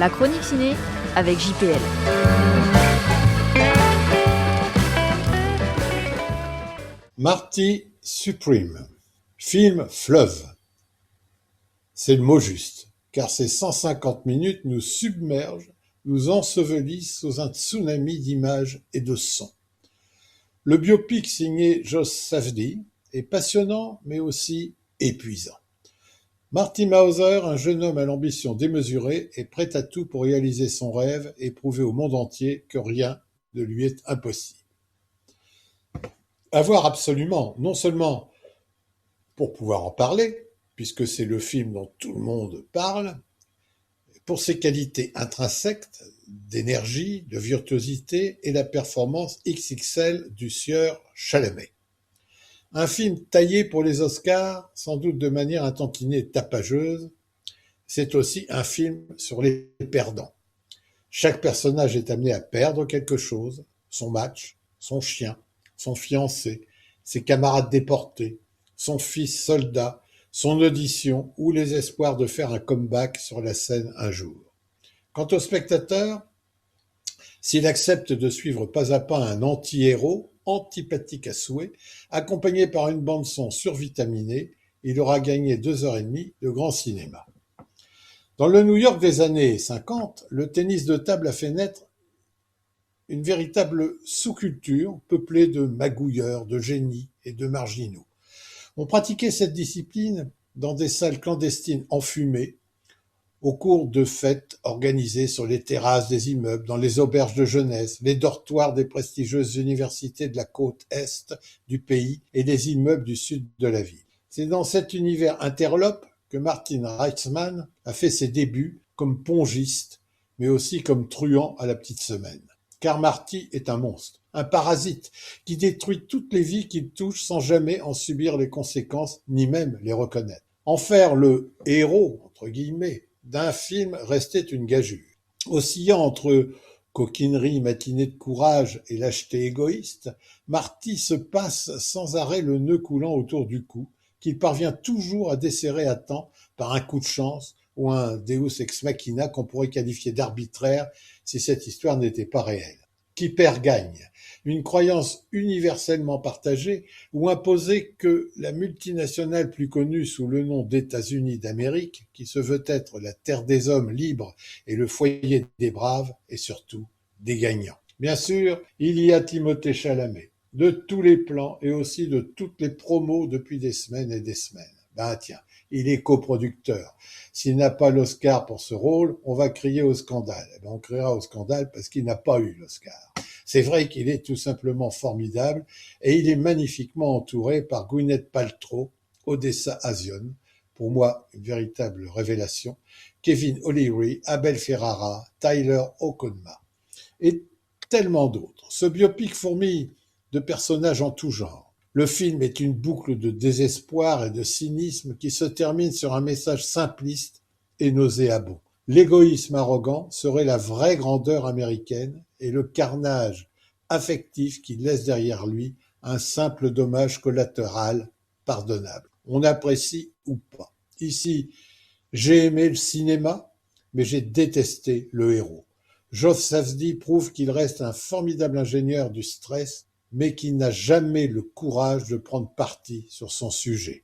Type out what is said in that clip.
La chronique ciné avec JPL. Marty Supreme, film fleuve. C'est le mot juste, car ces 150 minutes nous submergent, nous ensevelissent sous un tsunami d'images et de sons. Le biopic signé Josh Safdie est passionnant, mais aussi épuisant. Marty Mauser, un jeune homme à l'ambition démesurée, est prêt à tout pour réaliser son rêve et prouver au monde entier que rien ne lui est impossible. À voir absolument, non seulement pour pouvoir en parler, puisque c'est le film dont tout le monde parle, pour ses qualités intrinsèques d'énergie, de virtuosité et la performance XXL du sieur Chalamet. Un film taillé pour les Oscars, sans doute de manière un tantinet tapageuse, c'est aussi un film sur les perdants. Chaque personnage est amené à perdre quelque chose, son match, son chien, son fiancé, ses camarades déportés, son fils soldat, son audition ou les espoirs de faire un comeback sur la scène un jour. Quant au spectateur, s'il accepte de suivre pas à pas un anti-héros, antipathique à souhait, accompagné par une bande-son survitaminée, il aura gagné 2h30 de grand cinéma. Dans le New York des années 50, le tennis de table a fait naître une véritable sous-culture peuplée de magouilleurs, de génies et de marginaux. On pratiquait cette discipline dans des salles clandestines enfumées, au cours de fêtes organisées sur les terrasses des immeubles, dans les auberges de jeunesse, les dortoirs des prestigieuses universités de la côte est du pays et des immeubles du sud de la ville. C'est dans cet univers interlope que Martin Reitzman a fait ses débuts comme pongiste, mais aussi comme truand à la petite semaine. Car Marty est un monstre, un parasite, qui détruit toutes les vies qu'il touche sans jamais en subir les conséquences, ni même les reconnaître. En faire le « héros » entre guillemets, d'un film restait une gageure. Oscillant entre coquinerie matinée de courage et lâcheté égoïste, Marty se passe sans arrêt le nœud coulant autour du cou, qu'il parvient toujours à desserrer à temps par un coup de chance ou un deus ex machina qu'on pourrait qualifier d'arbitraire si cette histoire n'était pas réelle. Qui perd gagne, une croyance universellement partagée ou imposée que la multinationale plus connue sous le nom d'États-Unis d'Amérique, qui se veut être la terre des hommes libres et le foyer des braves, et surtout des gagnants. Bien sûr, il y a Timothée Chalamet, de tous les plans et aussi de toutes les promos depuis des semaines et des semaines. Ben tiens, il est coproducteur. S'il n'a pas l'Oscar pour ce rôle, on va crier au scandale. Eh ben, on criera au scandale parce qu'il n'a pas eu l'Oscar. C'est vrai qu'il est tout simplement formidable et il est magnifiquement entouré par Gwyneth Paltrow, Odessa A'zion, pour moi une véritable révélation, Kevin O'Leary, Abel Ferrara, Tyler Hoekema et tellement d'autres. Ce biopic fourmille de personnages en tout genre. Le film est une boucle de désespoir et de cynisme qui se termine sur un message simpliste et nauséabond. L'égoïsme arrogant serait la vraie grandeur américaine et le carnage affectif qui laisse derrière lui un simple dommage collatéral pardonnable. On apprécie ou pas. Ici, j'ai aimé le cinéma, mais j'ai détesté le héros. Josh Safdie prouve qu'il reste un formidable ingénieur du stress, mais qui n'a jamais le courage de prendre parti sur son sujet.